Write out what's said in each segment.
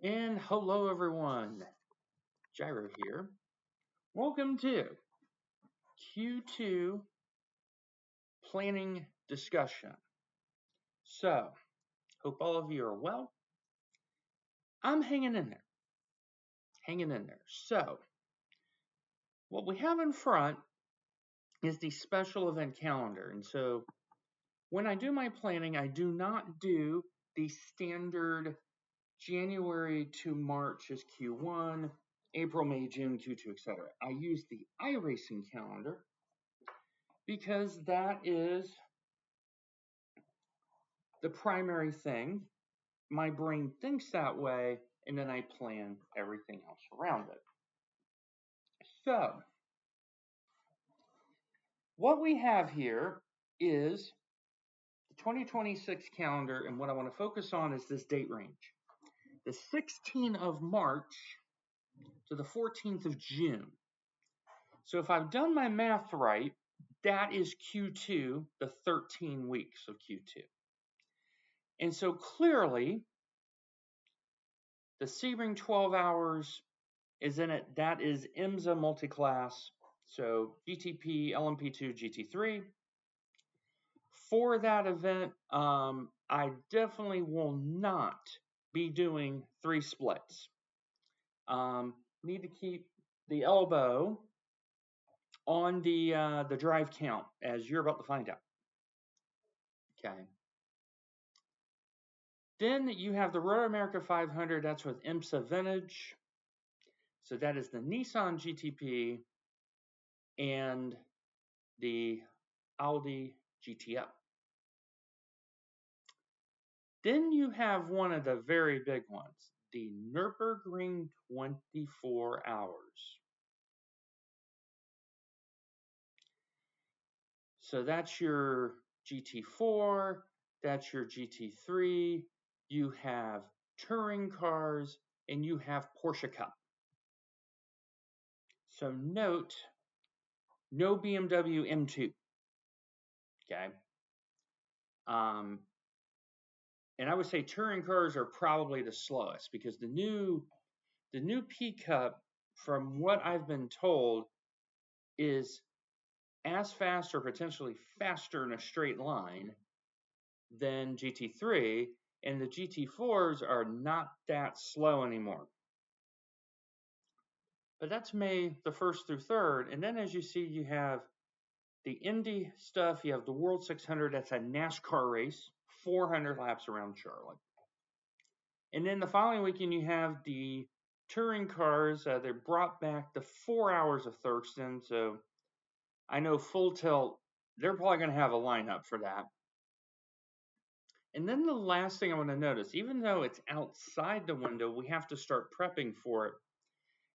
And hello, everyone. Gyro here. Welcome to Q2 planning discussion. So, hope all of you are well. I'm hanging in there. So, what we have in front is the special event calendar. And so, when I do my planning, I do not do the standard January to March is Q1, April, May, June, Q2, etc. I use the iRacing calendar because that is the primary thing. My brain thinks that way, and then I plan everything else around it. So, what we have here is the 2026 calendar, and what I want to focus on is this date range. The 16th of March to the 14th of June. So if I've done my math right, that is Q2, the 13 weeks of Q2. And so clearly, the Sebring 12 hours is in it. That is IMSA multiclass, so GTP, LMP2, GT3. For that event, I definitely will not be doing 3 splits. Need to keep the elbow on the drive count, as you're about to find out. Okay. Then you have the Road America 500. That's with IMSA Vintage. So that is the Nissan GTP and the Audi GTO. Then you have one of the very big ones, the Nürburgring 24 hours. So that's your GT4, that's your GT3, you have touring cars, and you have Porsche Cup. So note, no BMW M2. Okay. And I would say touring cars are probably the slowest because the new P Cup, from what I've been told, is as fast or potentially faster in a straight line than GT3, and the GT4s are not that slow anymore. But that's May the 1st through 3rd, and then as you see, you have the Indy stuff, you have the World 600, that's a NASCAR race, 400 laps around Charlotte. And then the following weekend, you have the touring cars. They brought back the 4 hours of Thurston, so I know Full Tilt, they're probably going to have a lineup for that. And then the last thing I want to notice, even though it's outside the window, we have to start prepping for it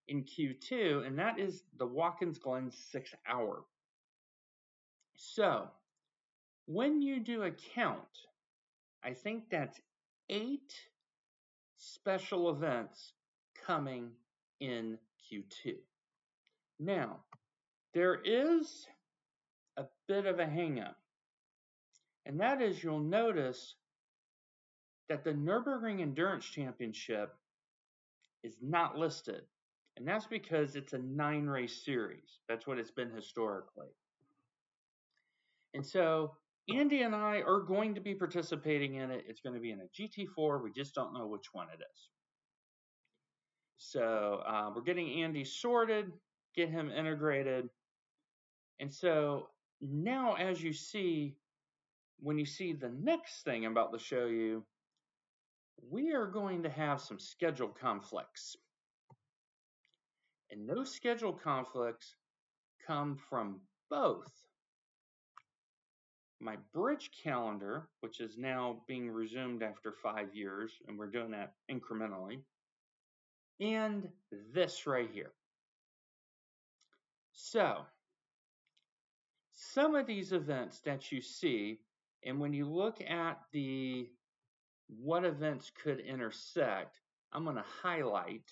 in Q2, and that is the Watkins Glen 6 hour. So when you do a count, I think that's 8 special events coming in Q2. Now, there is a bit of a hang-up, and that is you'll notice that the Nürburgring Endurance Championship is not listed, and that's because it's a 9-race series. That's what it's been historically. And so Andy and I are going to be participating in it. It's going to be in a GT4. We just don't know which one it is. So we're getting Andy sorted, get him integrated. And so now as you see, when you see the next thing I'm about to show you, we are going to have some schedule conflicts. And those schedule conflicts come from both my bridge calendar, which is now being resumed after 5 years, and we're doing that incrementally, and this right here. So, some of these events that you see, and when you look at the what events could intersect, I'm going to highlight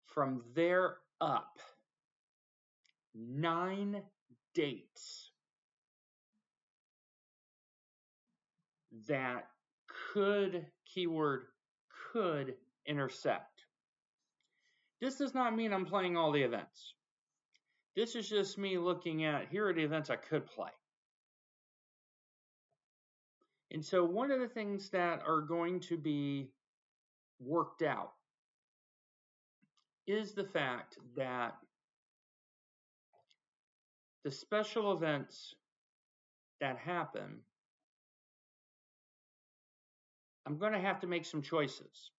from there up 9 dates that could, keyword, could intersect. This does not mean I'm playing all the events. This is just me looking at, here are the events I could play. And so one of the things that are going to be worked out is the fact that the special events that happen, I'm going to have to make some choices.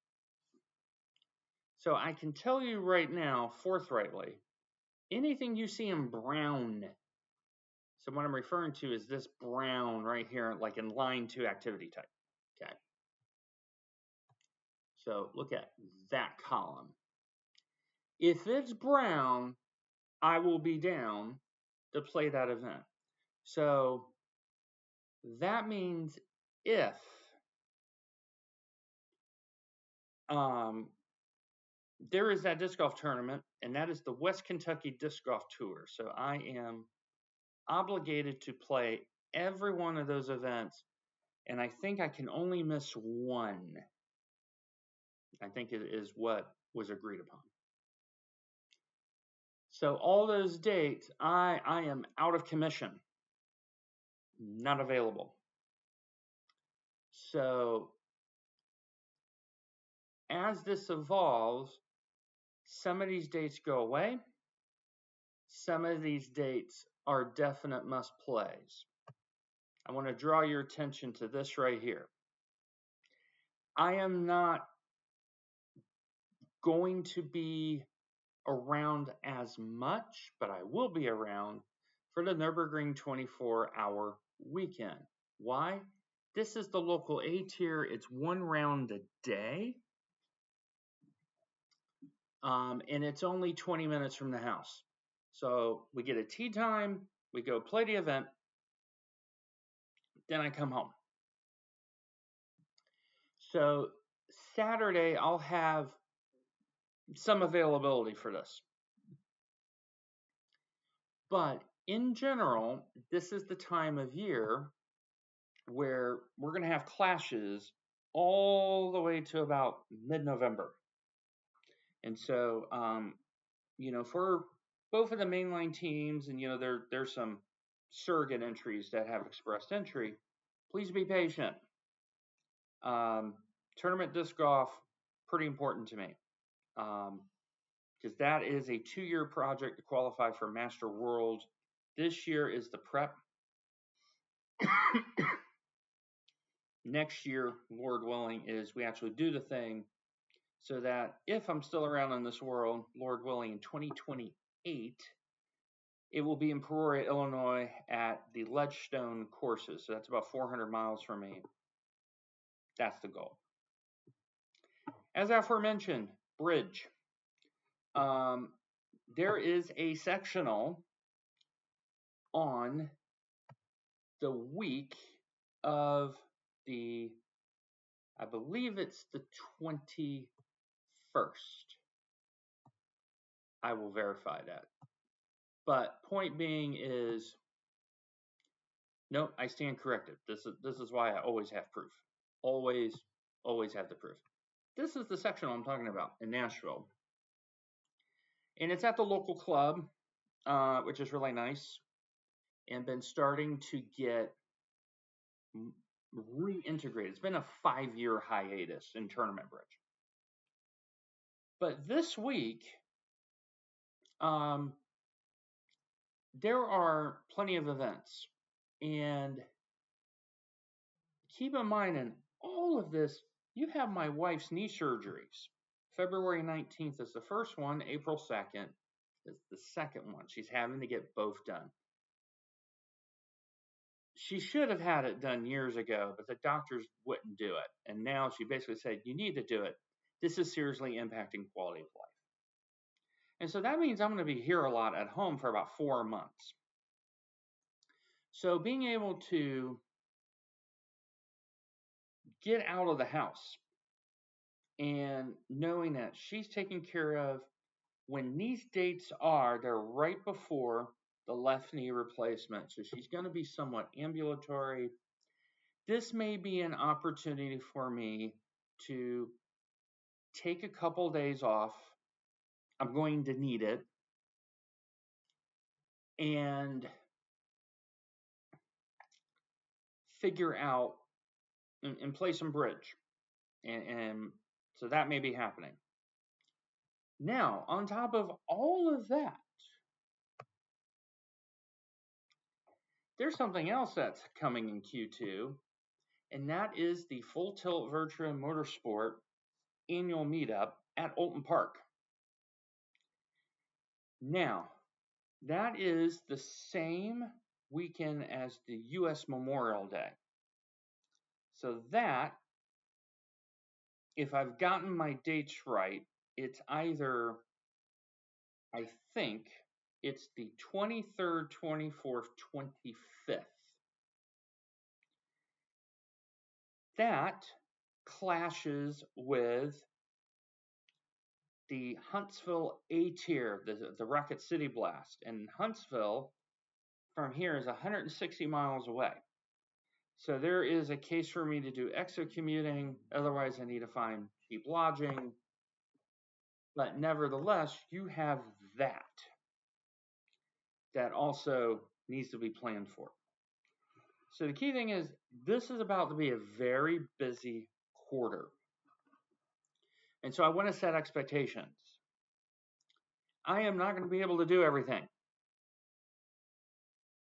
So I can tell you right now, forthrightly, anything you see in brown, so what I'm referring to is this brown right here, like in line 2 activity type. Okay. So look at that column. If it's brown, I will be down to play that event. So that means if there is that disc golf tournament, and that is the West Kentucky Disc Golf Tour. So I am obligated to play every one of those events, and I think I can only miss one. I think it is what was agreed upon. So all those dates, I am out of commission, not available. So as this evolves, some of these dates go away. Some of these dates are definite must plays. I want to draw your attention to this right here. I am not going to be around as much, but I will be around for the Nürburgring 24-hour weekend. Why? This is the local A tier. It's one round a day. And it's only 20 minutes from the house. So we get a tee time, we go play the event, then I come home. So Saturday, I'll have some availability for this. But in general, this is the time of year where we're going to have clashes all the way to about mid-November. And so, for both of the mainline teams, and, there's some surrogate entries that have expressed entry, please be patient. Tournament disc golf, pretty important to me. Because that is a 2-year project to qualify for Master World. This year is the prep. Next year, Lord willing, is we actually do the thing so that if I'm still around in this world, Lord willing, in 2028, it will be in Peoria, Illinois at the Ledgestone courses. So that's about 400 miles from me. That's the goal. As aforementioned, bridge. There is a sectional on the week of I believe it's the 21st. I will verify that. But point being is, no, I stand corrected. This is why I always have proof. Always have the proof. This is the sectional I'm talking about in Nashville. And it's at the local club, which is really nice, and been starting to get reintegrated. It's been a 5-year hiatus in tournament bridge. But this week, there are plenty of events. And keep in mind, in all of this, you have my wife's knee surgeries. February 19th is the first one. April 2nd is the second one. She's having to get both done. She should have had it done years ago, but the doctors wouldn't do it. And now she basically said, you need to do it. This is seriously impacting quality of life. And so that means I'm going to be here a lot at home for about 4 months. So being able to get out of the house and knowing that she's taken care of, when these dates are, they're right before the left knee replacement. So she's going to be somewhat ambulatory. this may be an opportunity for me to take a couple days off. I'm going to need it. And figure out and play some bridge. And so that may be happening. Now, on top of all of that, there's something else that's coming in Q2, and that is the Full Tilt Virtua Motorsport annual meetup at Alton Park. Now, that is the same weekend as the U.S. Memorial Day. So that, if I've gotten my dates right, it's either, I think, it's the 23rd, 24th, 25th. That clashes with the Huntsville A-Tier, the Rocket City Blast. And Huntsville, from here, is 160 miles away. So there is a case for me to do exocommuting. Otherwise, I need to find cheap lodging. But nevertheless, you have that also needs to be planned for. So the key thing is, this is about to be a very busy quarter. And so I want to set expectations. I am not going to be able to do everything.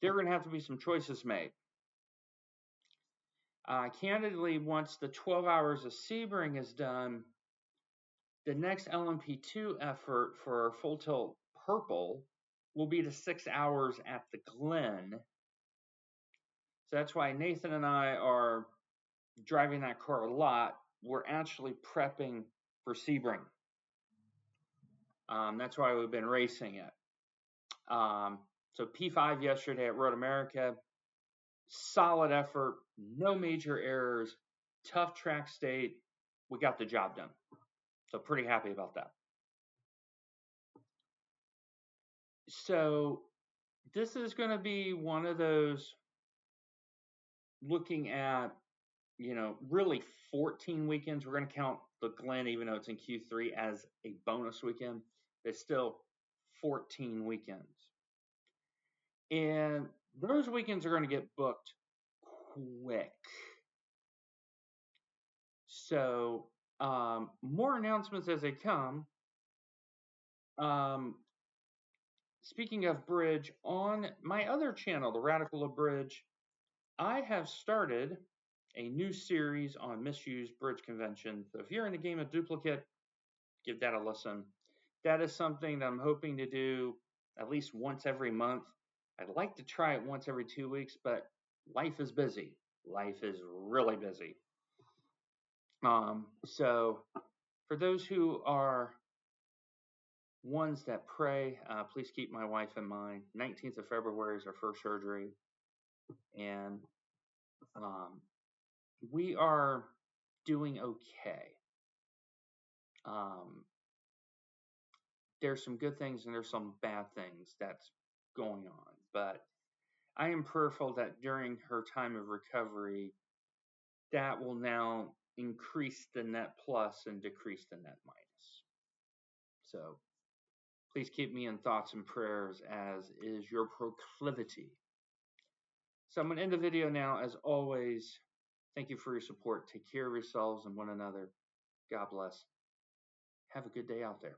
There are going to have to be some choices made. Candidly, once the 12 hours of Sebring is done, the next LMP2 effort for Full Tilt Purple will be the 6 hours at the Glen. So that's why Nathan and I are driving that car a lot. We're actually prepping for Sebring. That's why we've been racing it. So P5 yesterday at Road America, solid effort, no major errors, tough track state. We got the job done. So pretty happy about that. So this is going to be one of those looking at, really 14 weekends. We're going to count the Glen, even though it's in Q3, as a bonus weekend. It's still 14 weekends. And those weekends are going to get booked quick. So more announcements as they come. Speaking of bridge, on my other channel, The Radical of Bridge, I have started a new series on misused bridge convention. So if you're in the game of duplicate, give that a listen. That is something that I'm hoping to do at least once every month. I'd like to try it once every 2 weeks, but life is busy. Life is really busy. So for those who are ones that pray, please keep my wife in mind. 19th of February is our first surgery. And we are doing okay. There's some good things and there's some bad things that's going on. But I am prayerful that during her time of recovery, that will now increase the net plus and decrease the net minus. So please keep me in thoughts and prayers, as is your proclivity. So I'm going to end the video now. As always, thank you for your support. Take care of yourselves and one another. God bless. Have a good day out there.